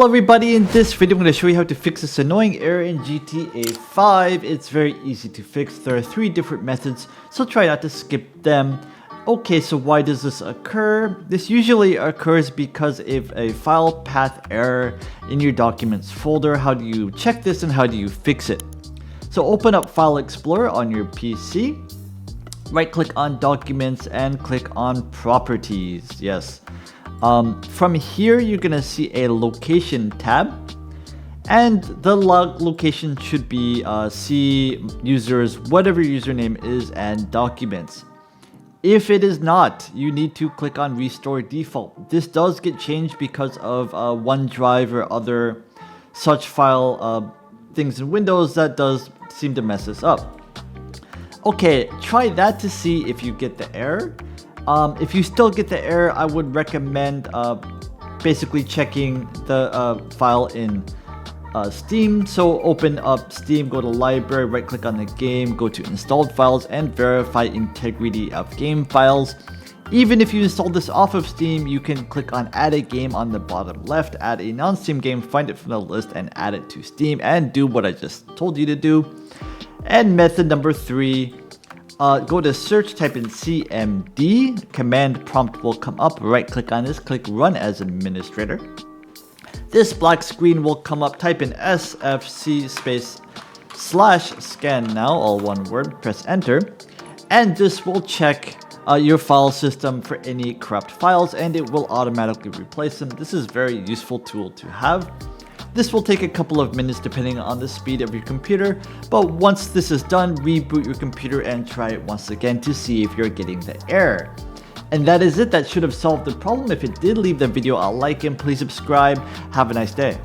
Hello everybody, in this video I'm going to show you how to fix this annoying error in GTA 5. It's very easy to fix. There are 3 different methods, so try not to skip them. Okay, so why does this occur? This usually occurs because of a file path error in your documents folder. How do you check this and how do you fix it? So open up File Explorer on your PC, right click on Documents and click on Properties. Yes. From here, you're gonna see a location tab, and the location should be C users, whatever username is, and documents. If it is not, you need to click on Restore Default. This does get changed because of OneDrive or other such file things in Windows that does seem to mess this up. Okay, try that to see if you get the error. If you still get the error, I would recommend basically checking the file in Steam. So open up Steam, go to Library, right click on the game, go to Installed Files, and verify integrity of game files. Even if you installed this off of Steam, you can click on Add a Game on the bottom left, add a non-Steam game, find it from the list, and add it to Steam, and do what I just told you to do. And method number 3. Go to search, type in CMD, command prompt will come up, right click on this, click run as administrator. This black screen will come up, type in sfc space / scan now, all one word, press enter, and this will check your file system for any corrupt files and it will automatically replace them. This is a very useful tool to have. This will take a couple of minutes depending on the speed of your computer, but once this is done, reboot your computer and try it once again to see if you're getting the error. And that is it. That should have solved the problem. If it did, leave the video a like and please subscribe. Have a nice day.